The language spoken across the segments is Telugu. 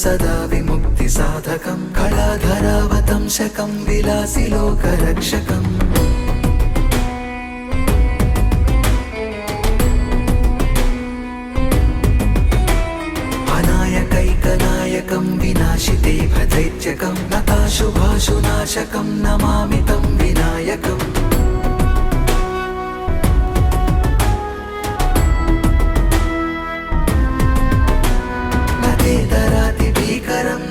सदा विमुक्ति साधकं कलाधरावतंशकं विलासि लोकरक्षकम् अनायकैकनायकं विनाशिते भदैत्यकं नताशुभाशुनाशकं नमामि तं विनायकम्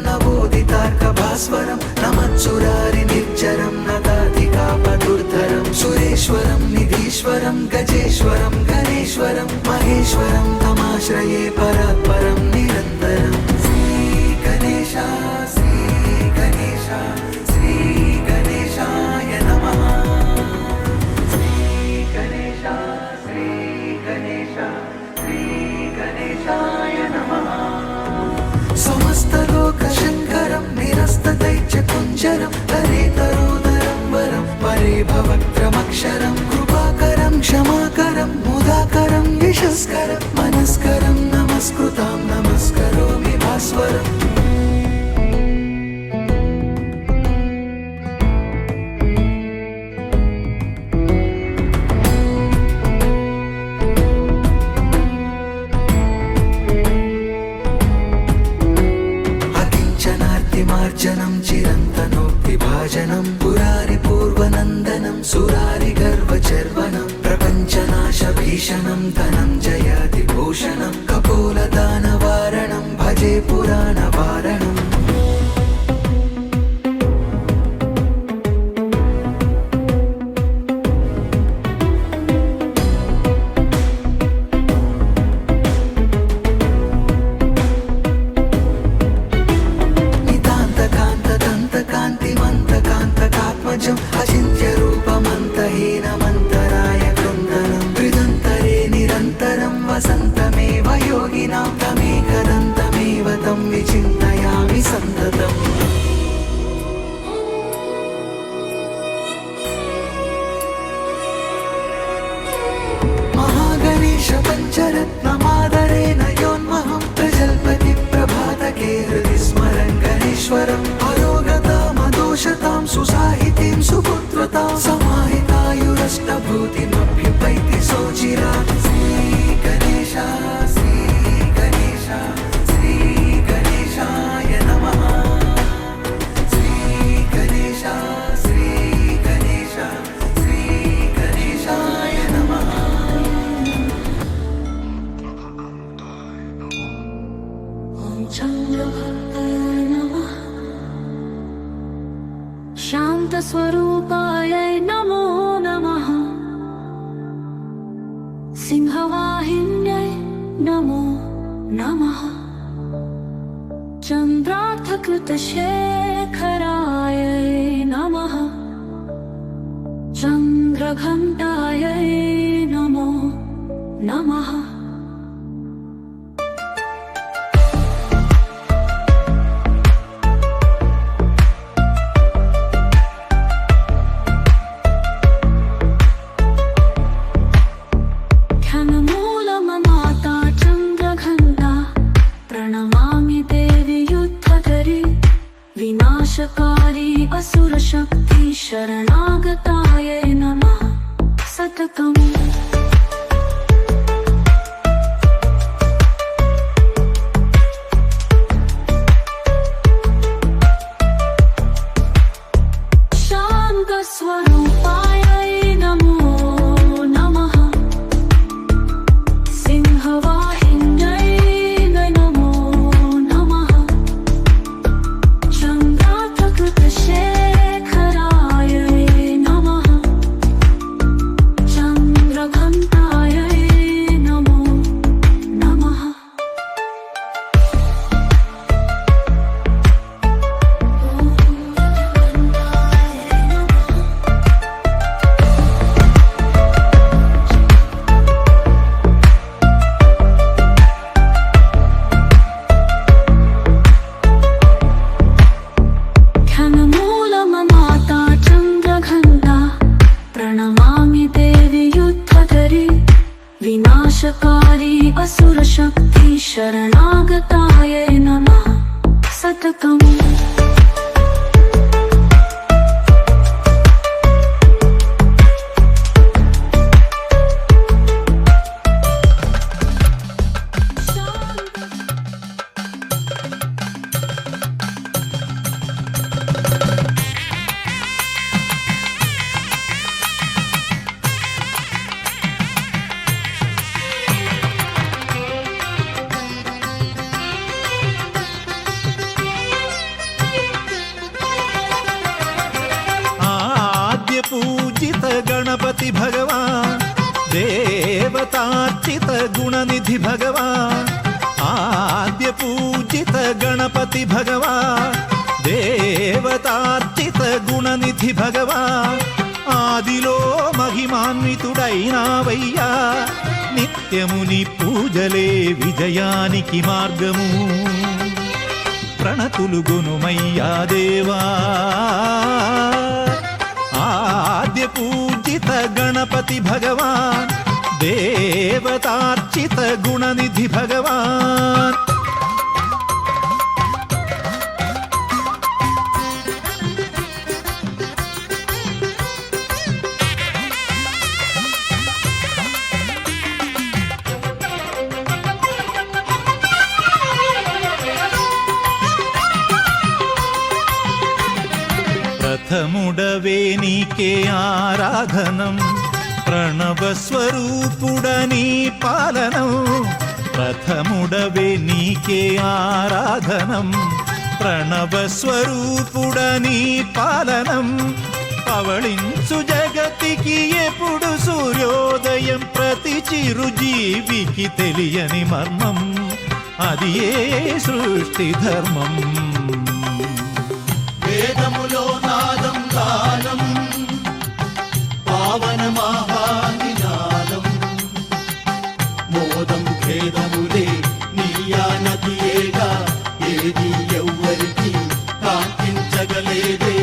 नवोदितार्कभास्वरं नमच्चुरारि निर्जरं नताधिकापदुर्धरं सुरेश्वरं निधीश्वरं गजेश्वरं गणेश्वरं महेश्वरं तमाश्रये परात्परं निरन्तरम् श्रीगणेशा श्रीगणेशा श्रीगणेशाय नमः श्रीगणेशा श्रीगणेशा श्रीगणेशाय नमः समस्तलोकशङ्करं निरस्तदैत्यकुञ्जरं तरेतरोदरं वरं परे भवक्त्रमक्षरं कृपाकरं क्षमाकरं मुदाकरं यशस्करं मनस्करं नमस्कृतां नमस्करोमि भास्वरम् मार्जनं चिरन्तनोक्तिभाजनं पुरारिपूर्वनन्दनं सुरारिगर्वचर्वनं प्रपञ्चनाशभीषणं धनञ्जयादिभूषणं कपोलदानवारणं भजे पुराणवारणम् अचिन्त्यरूपमन्तहीनमन्तराय कृन्दनं हृदन्तरे निरन्तरं वसन्तमेव योगिनां तमेकदन्तमेव तं विचिन्तयामि सन्ततम् महागणेश पञ्चरत्नमादरेण योन्महं प्रजल्पति प्रभातके हृदि स्मरन् गणेश्वरम् अरोगतामदोषतां सुसाहितीं सुपुत्रतां समाहितायुरष्टभूतिमभ्युपैति सोचिरात् श्रीगणेशा श्रीगणेशा श्रीगणेशाय नमः श्रीगणेशा श्रीगणेशा श्रीगणेशाय नमः ॐ चन्द्रभक्ताय नमः शान्तस्वरूपाय नमो नमः सिंहवाहिन्यै नमो नमः चन्द्रार्थकृतशेखराय नमः चन्द्रघण्टाय नमो नमः विनाशकारी असुरशक्ति शरणागताय नमः सततम् शान्तस्वरूपाय नमो नमः सिंहवाहिन्यै नमो नमः चन्द्रार्थकृतशेखराय नमः चन्द्रघण्टाय नमो नमः विनाशकारी असुरशक्ति शरणागताय नमः శతకం पूजित गणपति भगवान देवतार्चित गुणनिधि भगवान आद्य पूजित गणपति भगवान देवतार्चित गुणनिधि भगवान आदिलो महिमान्वितुडैनावయ్యా నిత్యముని పూజలే విజయానికి మార్గము ప్రణతులు గునుమయ్యా దేవా आद्य पूजित गणपति भगवान देवतार्चित गुणनिधि भगवान ప్రథముడవే నీకే ఆరాధనం ప్రణవస్వరూపుడనీ పాలనం ప్రథముడవే నీకే ఆరాధనం ప్రణవస్వరూపుడనీ పాలనం పవళించు జగతికి ఎప్పుడు సూర్యోదయం ప్రతి చిరుజీవికి తెలియని మర్మం అది ఏ సృష్టి ధర్మం వేదములో నాదం గానం పావన మహానినాదం మోదం ఖేదములే నీయా నదియేగా ఏది ఎవ్వరికి కాంతించగలేదే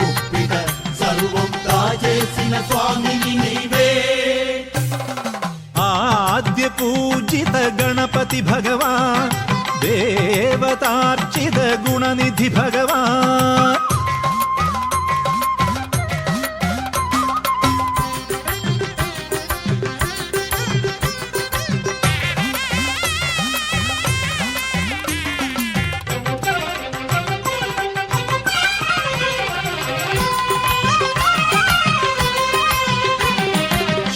గుప్పిట సర్వం కాజేసిన స్వామిని నీవే आद्य पूजित गणपति भगवान देवतार्चित गुणनिधि भगवान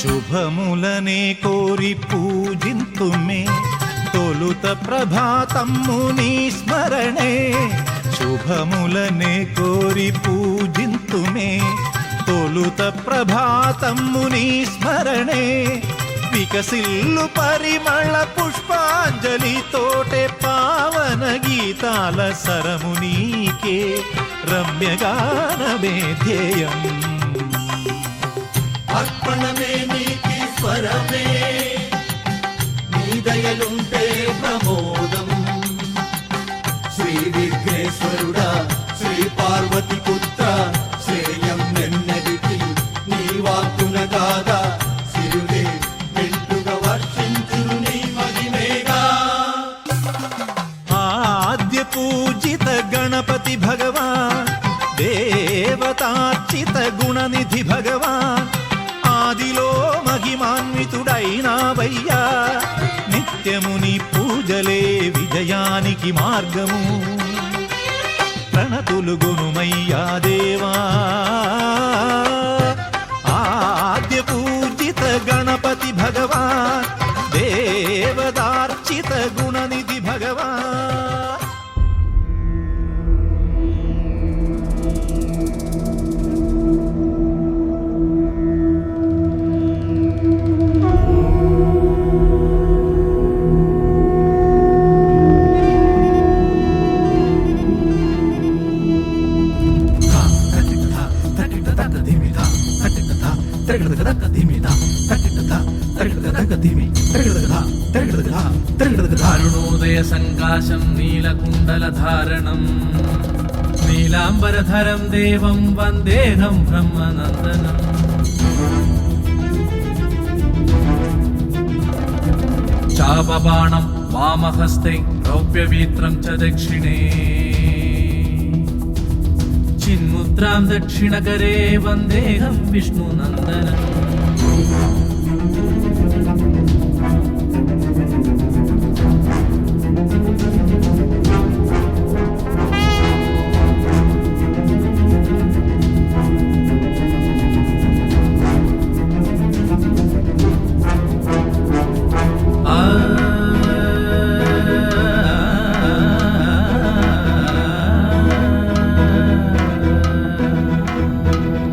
శుభములనే కోరి పూజింతుమే తొలుత ప్రభాతమ్ముని స్మరణే శుభములనే కోరి పూజింతుమే తొలుత ప్రభాతమ్ముని స్మరణే వికసిల్లు పరిమళ పుష్పాంజలి తోటే పావన గీతాల సరమునీకే రమ్యగానమే ధ్యేయం అర్పణమే నీకి స్వరమే నీ దయలుంటే ప్రమోదం శ్రీ విఘ్నేశ్వరుడా శ్రీ పార్వతి పుత్ర శ్రేయం నెన్నడికి నీ వాక్కున కాగా సిరులే మెంటుగా వర్షించును నీ మహిమేగా आद्य पूजित गणपति भगवान देवतार्चित गुणनिधि भगवान ఆదిలో మహిమాన్వితుడైనావయ్యా నిత్యముని పూజలే విజయానికి మార్గము ప్రణతులు గునుమయ్యా దేవా ఆద్య పూజిత గణపతి భగవాన్ దేవతార్చిత గుణనిధి భగవాన్ అరుణోదయ సంకాశం నీలకుండలధారణం నీలాంబరధరం దేవం వందేహం బ్రహ్మనందనం చాపబాణం వామహస్తే రౌప్యవీత్రం చ దక్షిణే मुद्रां दक्षिणकरे वन्देऽहं विष्णुनन्दनम्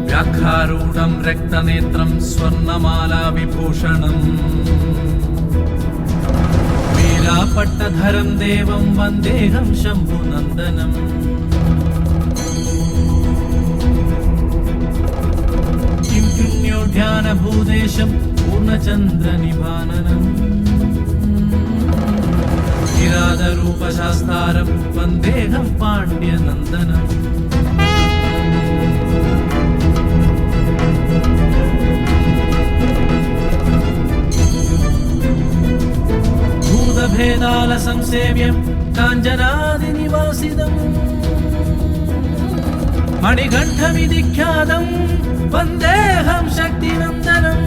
व्याघ्रारूढं रक्तनेत्रं स्वर्णमाला विभूषणम् वीरापट्टधरं देवं वन्देऽहं शम्भुनन्दनम् किं पुण्योद्यानभूदेशं पूर्णचन्द्रनिभाननम् किरातरूपशास्तारं वन्देऽहं पाण्ड्यनन्दनम् భూతభేదాల సంసేవ్యం కాంచనాదినివాసిదం మణికంఠమిదిఖ్యాతం వందేహం శక్తినందనం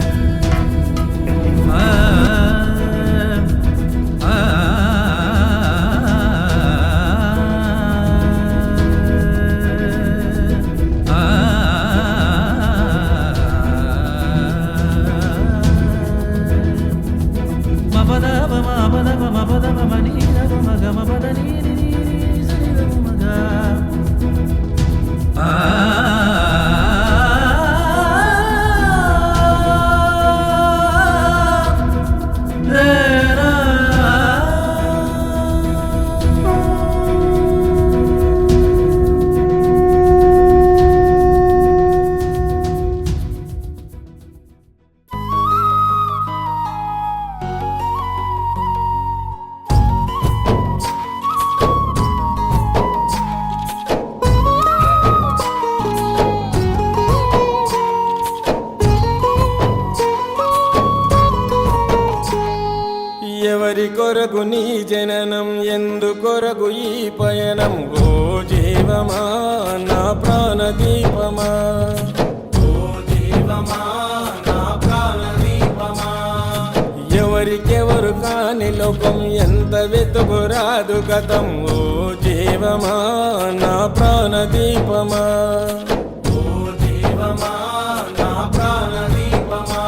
ఎవరి కొరకు నీ జననం ఎందుకొరకు ఈ పయనం ఓ జీవమా నా ప్రాణదీపమా ఓ జీవమా నా ప్రాణదీపమా ఎవరికెవరు కాని లోకం ఎంత వెతుకురాదు గతం ఓ జీవమా నా ప్రాణదీపమా ఓ జీవమా నా ప్రాణదీపమా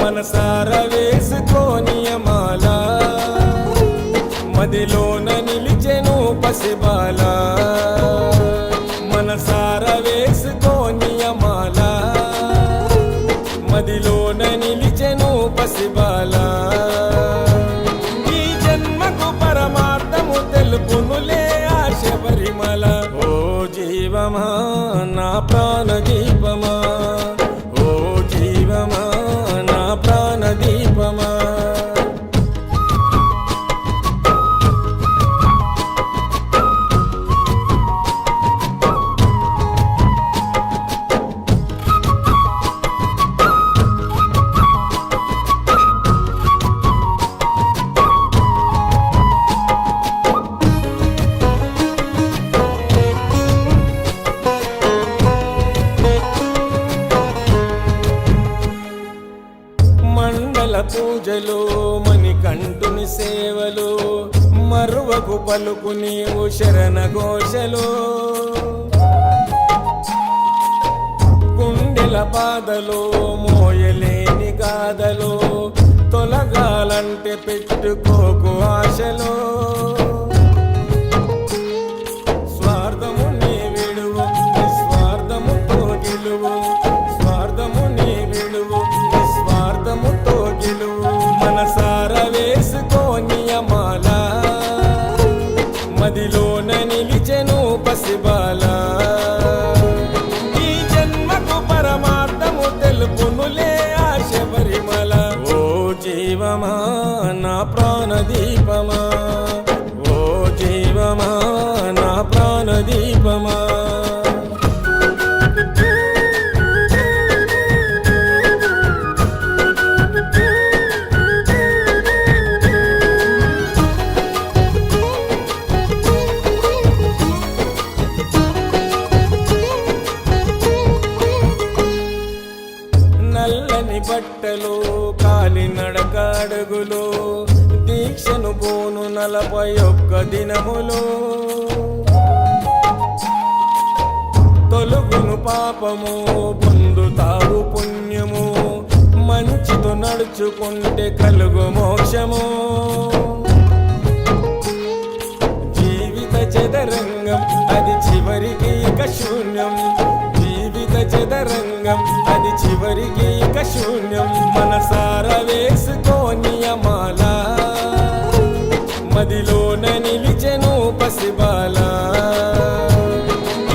మనసార వేసుకోనియమాల మదిలోన నిలిచెను పసిబాల మనసార వేసుకోనియమాల మదిలోన నిలిచెను పసిబాల ఈ జన్మకు పరమార్థము తెలుపునులే ఆశ పరిమళ ఓ జీవమా నా ప్రాణదీపమా ఓ జీవమా నా ప్రాణదీపమా మండల పూజలు మణికంఠుని సేవలు మరువకు పలుకు నీవు శరణ ఘోషలు గుండెల బాధలు మోయలేని గాథలు తొలగాలంటే పెట్టుకోకు ఆశలు స్వార్థము నీ విడువు నిస్వార్థముతో గెలువు స్వార్థము నీ విడువు నిస్వార్థముతో గెలువు మనసార వేసుకోనియమాల మదిలోన నిలిచెను పసిబాల ఈ జన్మకు పరమార్థము తెలుపునులే ఆశ పరిమళ ఓ జీవమా నా ప్రాణదీపమా ఓ జీవమా నా ప్రాణదీపమా అడుగులు దీక్షను పోను 41 దినములు తొలుగును పాపము పొందుతావు పుణ్యము మంచితో నడుచుకుంటే కలుగు మోక్షము జీవిత చదరంగం అది చివరికి ఇక శూన్యం జీవిత చదరంగం అది చివరికి ఇక శూన్యం మనసార వేసుకో నియమాల మదిలోన నిలిచెను పసిబాల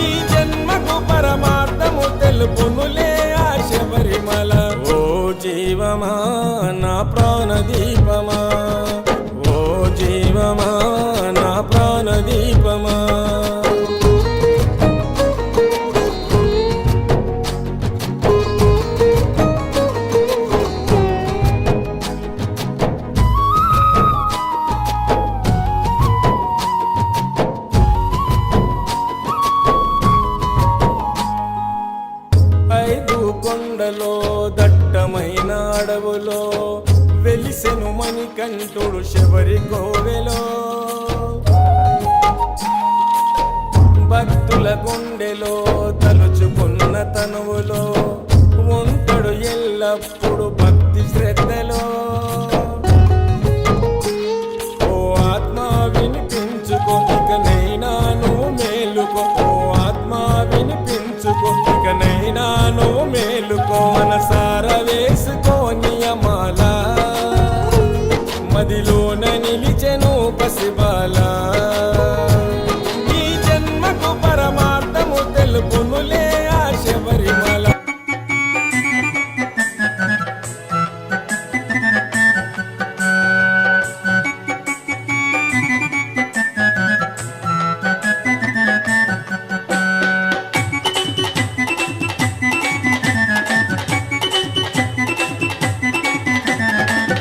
ఈ జన్మకు పరమార్థము తెలుపునులే ఆ శబరిమల ఓ జీవమా నా ప్రాణదీపమా ఓ జీవమా నా ప్రాణదీపమా ఐదు కొండలో దట్టమైన అడవులో వెలిసెను మణికంఠుడు శబరి కోవెలో భక్తుల గుండెలో తలుచుకున్న తనువులో ఉంటాడు ఎల్లప్పుడు భక్తి శ్రద్ధలో ఓ ఆత్మ వినిపించుకో ఇకనైనా నువ్వు మేలుకో ఓ ఆత్మ వినిపించుకో ఇకనైనా నువ్వు మేలుకో మనసార వేసుకో నియమాల మదిలోన నిలిచెను పసిబాల ఈ జన్మకు పరమార్థము తెలుపునులే ఆ శబరిమల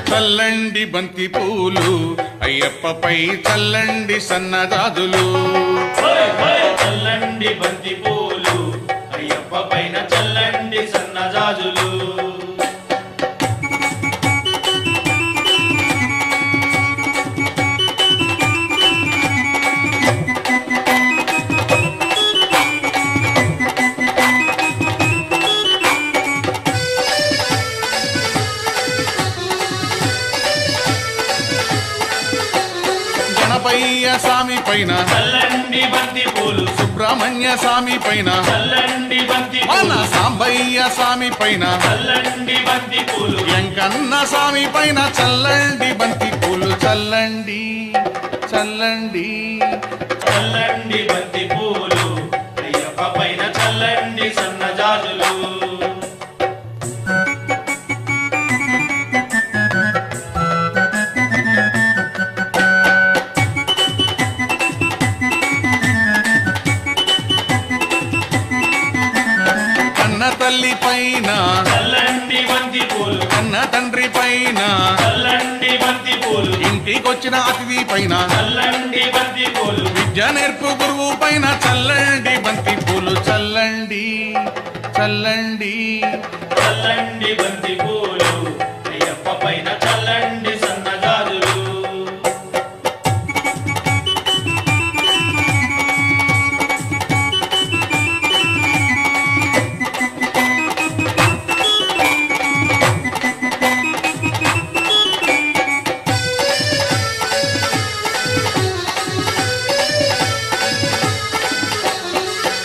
చల్లండి బంతి పూలు అయ్యప్పపై చల్లండి సన్నజాజులు చల్లండి బంతి పూలు అయ్యప్ప పైన చల్లండి సన్నజాజులు గణపయ్య స్వామి పైన చల్లండి బంతి పూలు సుబ్రహ్మణ్య స్వామి పైన చల్లండి బంతి మన పూలు సాంబయ్య స్వామి పైన చల్లండి బంతి పూలు వెంకన్న స్వామి పైన చల్లండి బంతి పూలు చల్లండి చల్లండి చల్లండి బంతి పూలు అయ్యప్ప పైన చల్లండి సన్నజాజులు కన్న తల్లి పైన చల్లండి బంతి పూలు కన్న తండ్రి పైన చల్లండి బంతి పూలు ఇంటికొచ్చిన అతిథి పైన చల్లండి బంతి పూలు విద్య నేర్పు గురువు పైన చల్లండి బంతి పూలు చల్లండి చల్లండి చల్లండి బంతి పూలు అయ్యప్ప పైన చల్లండి సన్నజాజులు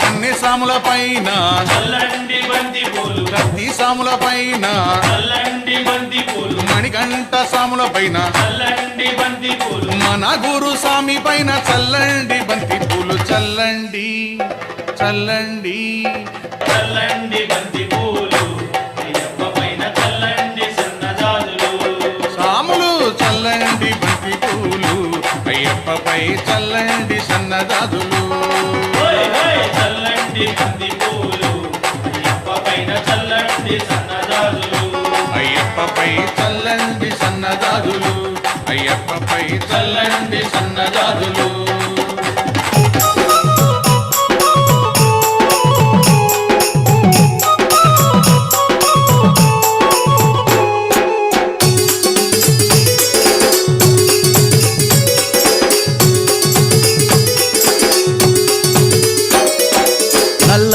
అన్ని సాముల పైన చల్లండి బంతి పూలు కత్తి సాముల పైన చల్లండి బంతి పూలు మణికంఠ సాముల పైన చల్లండి బంతి పూలు మన గురు స్వామి పైన చల్లండి బంతి పూలు చల్లండి చల్లండి చల్లండి బంతి పూలు అయ్యప్ప పైన చల్లండి సన్నజాజులు సాములు చల్లండి బంతి పూలు అయ్యప్పపై చల్లండి సన్నజాజులు హోయ్ హోయ్ చల్లండి బంతి పూలు అయ్యప్ప పైన చల్లండి సన్నజాజులు అయ్యప్పపై చల్లండి సన్నజాజులు అయ్యప్పపై చల్లండి సన్నజాజులు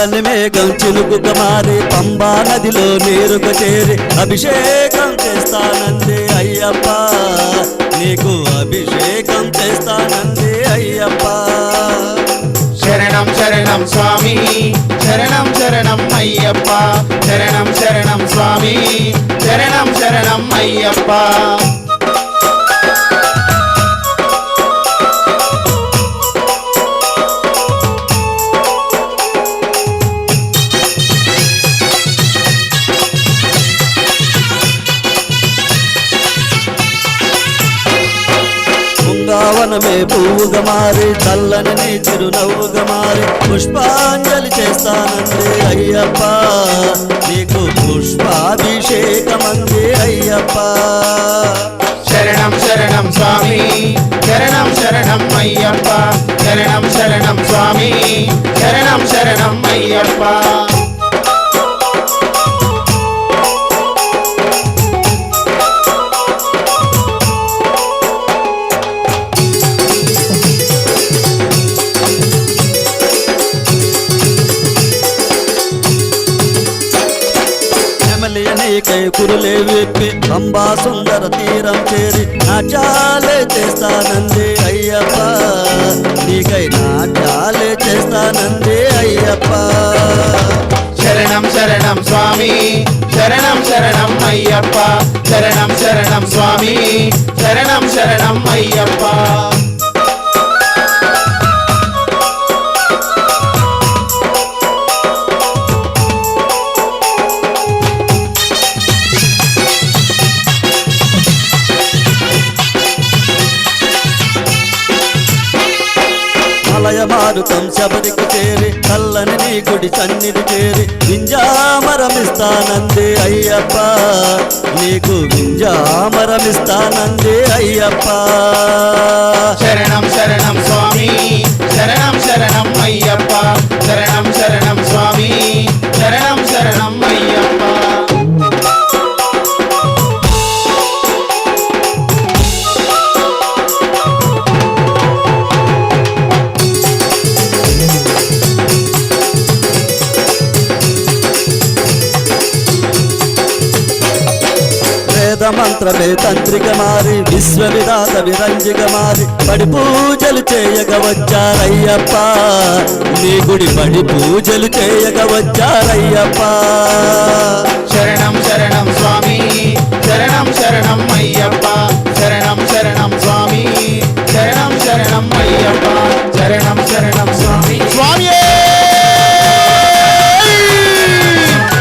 తెల్లని మేఘం చిలుకుగా మారి పంబా నదిలో నీరుగా చేరి అభిషేకం చేస్తానంది అయ్యప్ప, నీకు అభిషేకం చేస్తానంది అయ్యప్ప. శరణం శరణం స్వామి, శరణం శరణం అయ్యప్ప, శరణం శరణం స్వామి, శరణం శరణం అయ్యప్ప. బృందావనమే పువ్వుగా మారి చల్లని నీ చిరునవ్వుగా మారి పుష్పాంజలి చేస్తానంది అయ్యప్ప, నీకు పుష్పాభిషేకమంది అయ్యప్ప. శరణం శరణం స్వామి, శరణం శరణం అయ్యప్ప, శరణం శరణం స్వామి, శరణం శరణం అయ్యప్ప. నీకై కురులే విప్పి అంబా సుందర తీరం చేరి నాట్యాలే చేస్తానంది అయ్యప్ప, నీకై నాట్యాలే చేస్తానంది అయ్యప్ప. శరణం శరణం స్వామి, శరణం శరణం అయ్యప్ప, శరణం శరణం స్వామి, శరణం శరణం అయ్యప్ప. మలయ మారుతం శబరికి చేరి చల్లని నీ గుడి సన్నిధి చేరి వింజామరమిస్తానంది అయ్యప్ప, నీకు వింజామరమిస్తానంది అయ్యప్ప. శరణం శరణం స్వామి, శరణం శరణం అయ్యప్ప, శరణం శరణం స్వామి, శరణం శరణం అయ్యప్ప. మంత్రమే తంత్రిక మారి విశ్వవిధాత విరంజిక మారి పడి పూజలు చేయగ వచ్చారయ్యప్ప, నీ గుడి పడి పూజలు చేయగ వచ్చారయ్యప్ప. శరణం శరణం స్వామి, శరణం శరణం అయ్యప్ప, శరణం శరణం స్వామి, శరణం శరణం అయ్యప్ప, శరణం శరణం స్వామి. స్వామి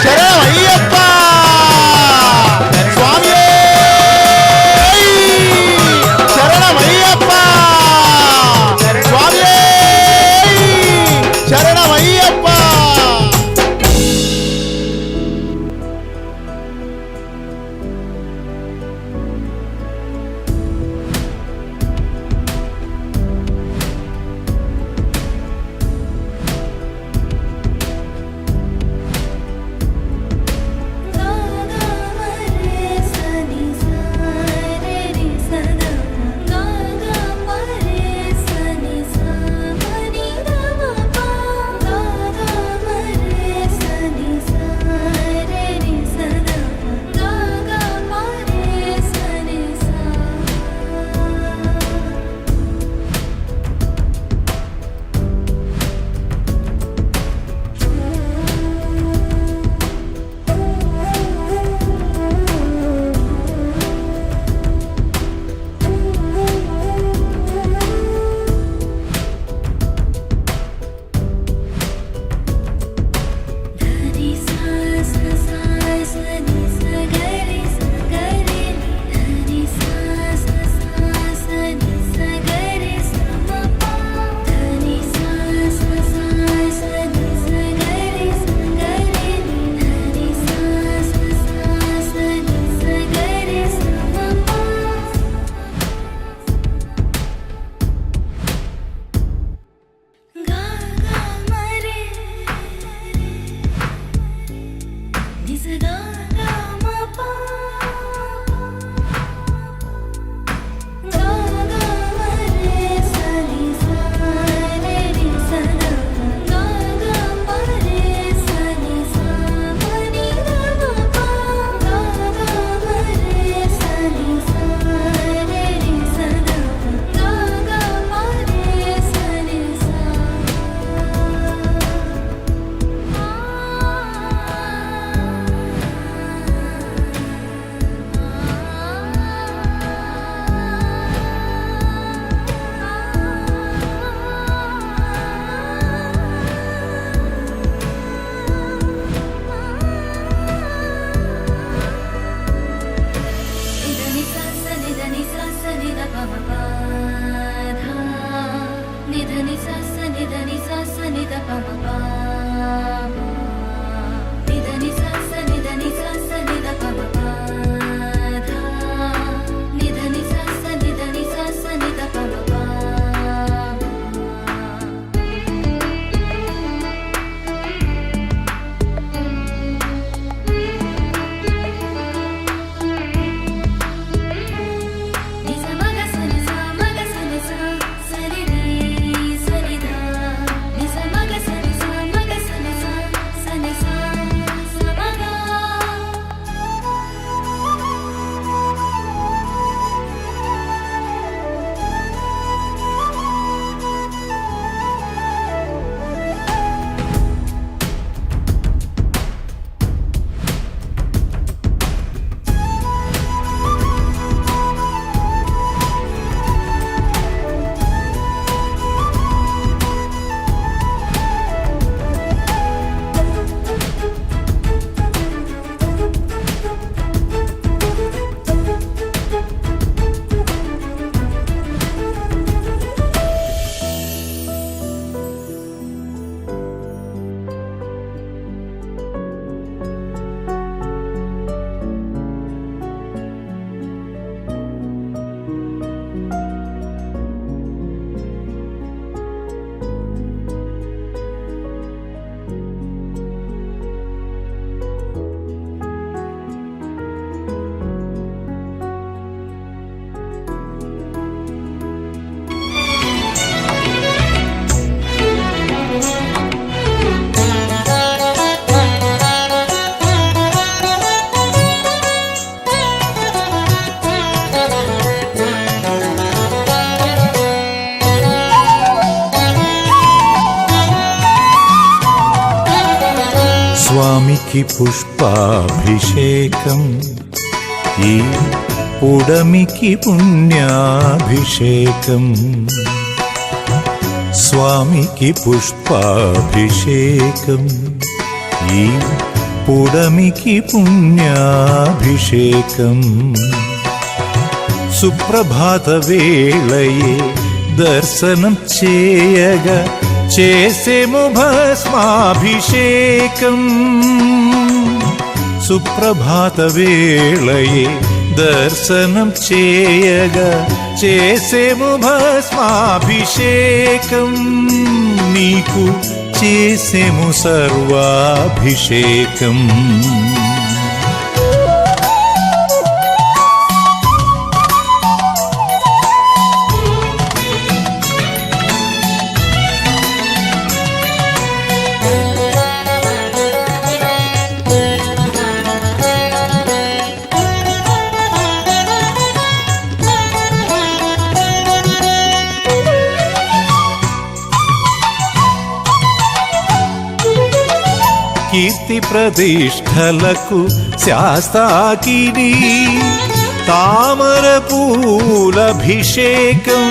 శరణం అయ్యప్ప, స్వామి శరణం అయ్యప్ప, స్వామి శరణం అయ్యప్ప. స్వామికి పుష్పాభిషేకం ఈ పుడమికి పుణ్యాభిషేకం స్వామికి పుష్పాభిషేకం ఈ పుడమికి పుణ్యాభిషేకం సుప్రభాత వేళయే దర్శనం చేయగా చేసేము భస్మాభిషేకం సుప్రభాత వేళయే దర్శనం చేయగా చేసేము భస్మాభిషేకం నీకు చేసేము సర్వాభిషేకం కీర్తి ప్రతిష్టలకు శాస్తాకిని తామర పూలభిషేకం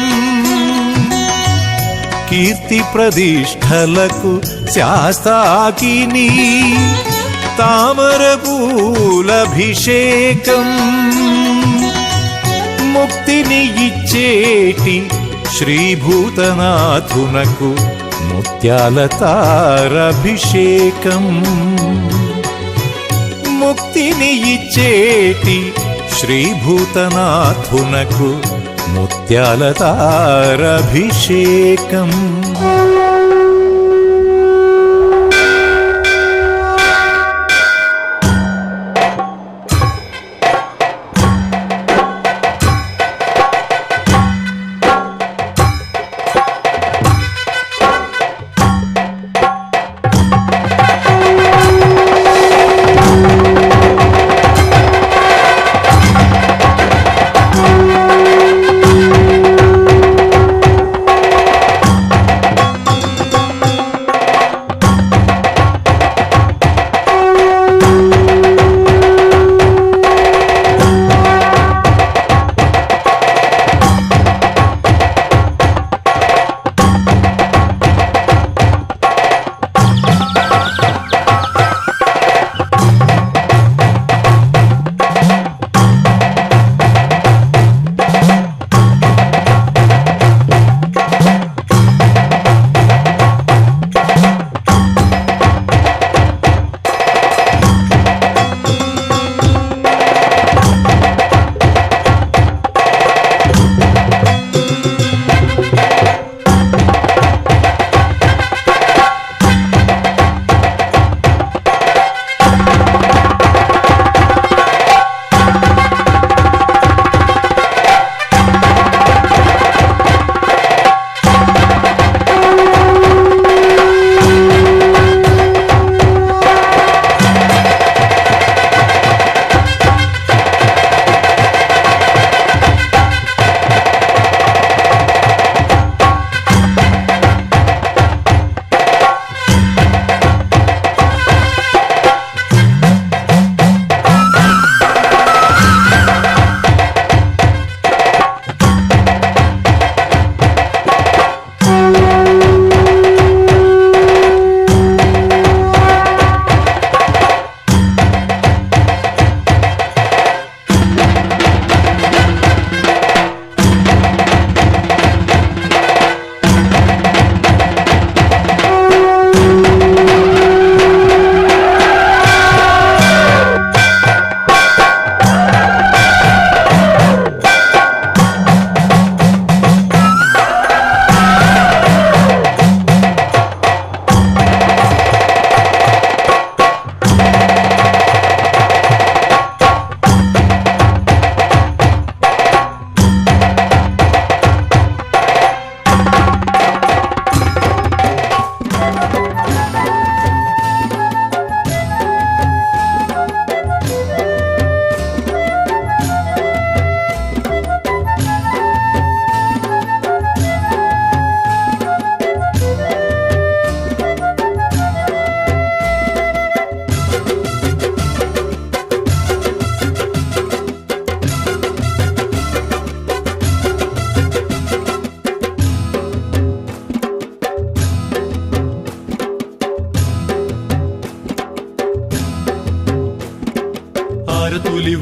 కీర్తి ప్రతిష్టలకు శాస్తాకిని తామర పూలభిషేకం ముక్తిని ఇచ్చేటి శ్రీభూతనాథునకు ముత్యాల తారభిషేకం ముక్తిని ఇచ్చేటి శ్రీభూతనాథునకు ముత్యాల తారభిషేకం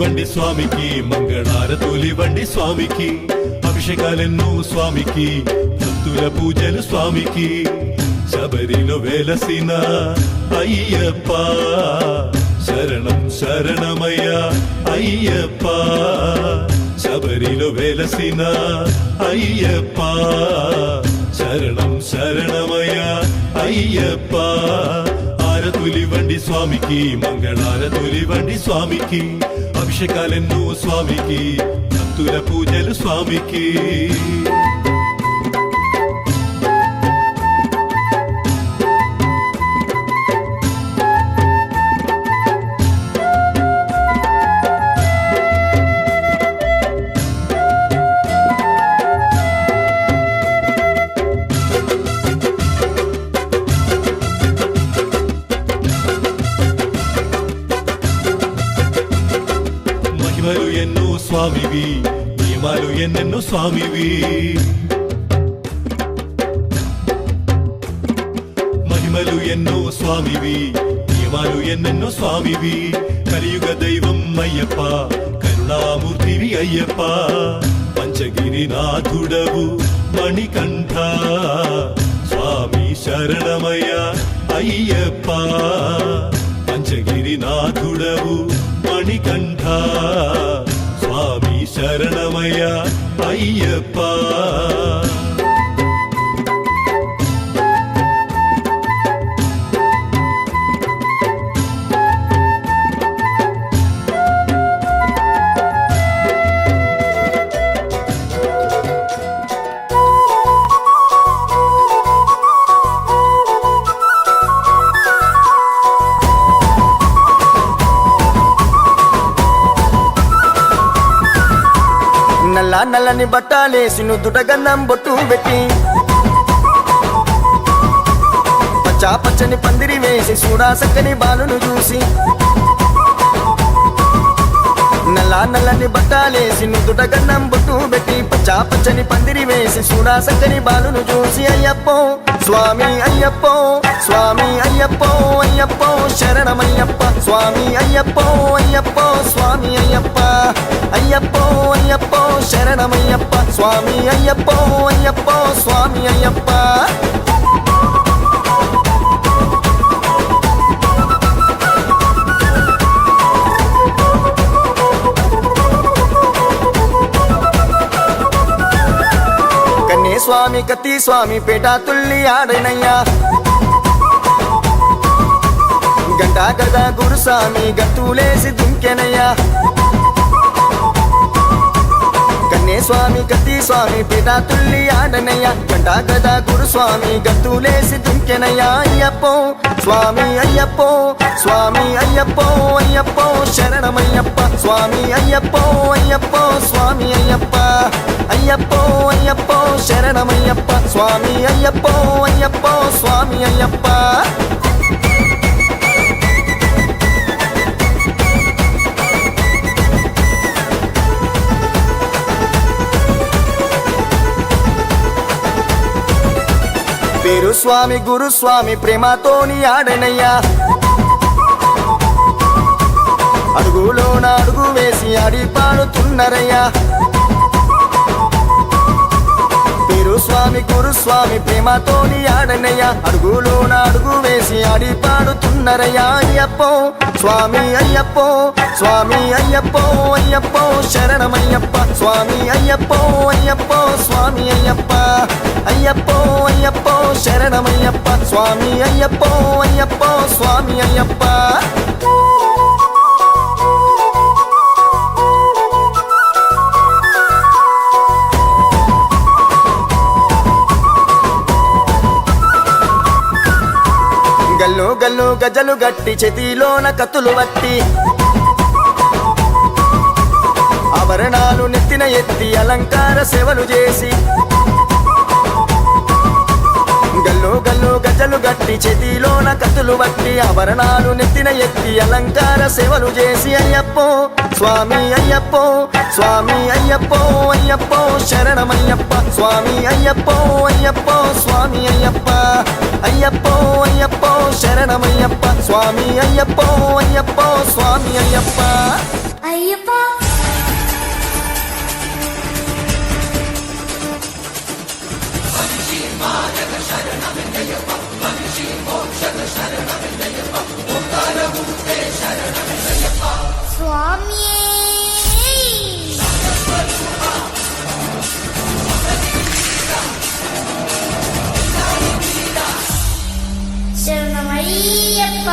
హారతులివ్వండి స్వామికి, మంగళారతులివ్వండి స్వామికి, అభిషేకాలెన్నో స్వామికి, భక్తుల పూజలు స్వామికి. శబరిలో వెలసిన అయ్యప్ప శరణం శరణమయ్య అయ్యప్ప, శబరిలో వెలసిన అయ్యప్ప శరణం శరణమయ్య అయ్యప్ప. హారతులివ్వండి స్వామికి, మంగళారతులివ్వండి స్వామికి, అభిషేకాలెన్నో స్వామికి, భక్తుల పూజలు స్వామికి. మహిమలు ఎన్నో స్వామివి, నియమాలు ఎన్నెన్నో స్వామివి, మహిమలు ఎన్నో స్వామివి, నియమాలు ఎన్నెన్నో స్వామివి. కలియుగ దైవం అయ్యప్ప, కరుణామూర్తివి అయ్యప్ప, పంచగిరినాథుడవు మణికంఠ స్వామి శరణమయ్య అయ్యప్ప, పంచగిరినాథుడవు మణికంఠ స్వామి శరణమయ్య అయ్యప్ప. నల్ల నల్లని బట్టాలేసి నుదుట గంధం బొట్టు పెట్టి, పచ్చా పచ్చని పందిరి వేసి చూడా సక్కని బాలును చూసి. నల్ల నల్లని బట్టాలేసి నుదుట గంధం బొట్టు పెట్టి, పచ్చా పచ్చని పందిరి వేసి చూడా సక్కని బాలును చూసి. అయ్యప్పో స్వామి అయ్యప్పో స్వామి అయ్యప్పో అయ్యప్పో శరణమయ్యప్ప స్వామి అయ్యప్పో అయ్యప్పో స్వామి అయ్యప్ప అయ్యప్పో అయ్యప్పో శరణమయ్యప్ప స్వామి అయ్యప్పో అయ్యప్పో స్వామి అయ్యప్ప. కన్నే స్వామి కత్తి స్వామి పేట తుల్లి ఆడనయ్యా, గంటా గదా గురుస్వామి గంతులేసి దుంకెనయ్యా. కన్నే స్వామి కత్తి స్వామి పేట తుల్లి ఆడనయ్యా, గంటా గదా గురుస్వామి గంతులేసి దుంకెనయ్యా. అయ్యప్పో స్వామి అయ్యప్పో స్వామి అయ్యప్పో అయ్యప్పో శరణమయ్యప్ప స్వామి అయ్యప్పో అయ్యప్పో స్వామి అయ్యప్ప అయ్యప్పో అయ్యప్పో శరణమయ్యప్ప స్వామి అయ్యప్పో అయ్యప్పో స్వామి అయ్యప్ప. పేరు స్వామి గురుస్వామి ప్రేమతోని ఆడనయ్యా, అడుగులోన అడుగు వేసి ఆడి పాడుతున్నరయ్యా. పేరు స్వామి గురుస్వామి ప్రేమతోని ఆడనయ్యా, అడుగులోన అడుగు వేసి ఆడి పాడుతున్నరయ్యా. అయ్యప్పో స్వామి అయ్యప్పో స్వామి అయ్యప్పో అయ్యప్పో శరణమయ్యప్ప స్వామి అయ్యప్పో అయ్యప్పో స్వామి అయ్యప్ప అయ్యప్పో అయ్యప్పో శరణమయ్యప్ప స్వామి అయ్యప్పో అయ్యప్పో స్వామి అయ్యప్ప. గల్లు గల్లు గజలు గట్టి చేతిలోన కత్తులు వట్టి, ఆభరణాలు నెత్తిన ఎత్తి అలంకార సేవలు చేసి. గల్లు గల్లు గజలు గట్టి చేతిలోన కత్తులు వట్టి, ఆభరణాలు నెత్తిన ఎత్తి అలంకార సేవలు చేసి. అయ్యప్పో స్వామి అయ్యప్పో స్వామి అయ్యప్పో అయ్యప్పో శరణమయ్యప్ప స్వామి అయ్యప్పో అయ్యప్పో స్వామి అయ్యప్ప అయ్యప్పో అయ్యప్పో శరణమయ్యప్ప స్వామి అయ్యప్పో అయ్యప్పో స్వామి అయ్యప్ప. అయ్యప్ప శరణమయ్యప్ప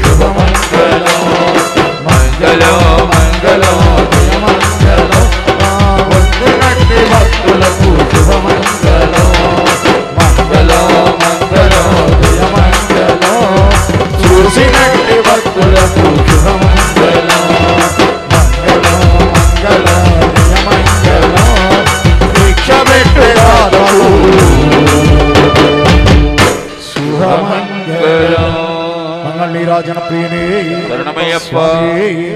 శుభమంగళం మంగళం మంగళం జయమంగళం వందినట్టి భక్తులకు శుభమంగళం మంగళం మంగళం జయమంగళం చూసినట్టి భక్తులకు శుభమంగళం మంగళం మంగళం జయమంగళం భిక్ష పెట్టేదాతకు శుభమంగళం మంగళీరాజన ప్రియనే శరణమయ్యప్ప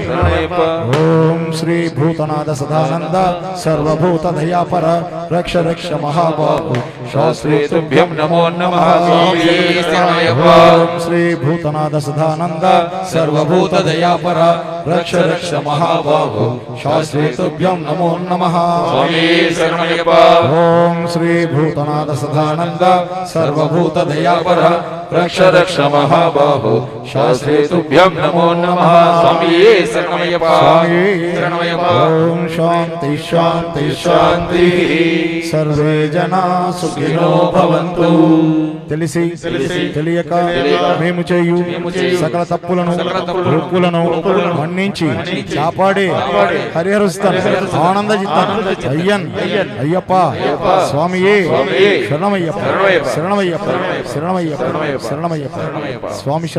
శరణమయ్యప్ప ఓం శ్రీ భూతనాథ సదానంద సర్వభూత దయాపర రక్ష రక్ష మహాబాహు శాస్త్రీ తుభ్యం నమో నమః స్వామి శరణమయ్యప్ప ఓం శ్రీ భూతనాథ సదానంద సర్వభూత దయాపర రక్ష రక్ష మహాబాహు శాస్త్రీ తుభ్యం నమో నమః స్వామి శరణమయ్యప్ప ఓం శ్రీ భూతనాథ సదానంద సర్వభూత దయాపర రక్ష రక్ష మహాబాహు శాస్త్రీ తుభ్యం నమో నమః స్వామి శరణమయ్యప్ప శరణమయ్యప్ప ఓం శాంతి శాంతి శాంతి సర్వే జనా సుఖినో భవంతు తెలిసి తెలియక మేము చేయు సకల తప్పులను రూపులను మన్నించి కాపాడే హరిహరుస్తాను ఆనందజిత్తాను అయ్యన్ అయ్యప్ప స్వామియే శరణమయ్యప్ప శరణమయ్యప్ప శరణమయ్యప్ప శరణమయ్యప్ప స్వామి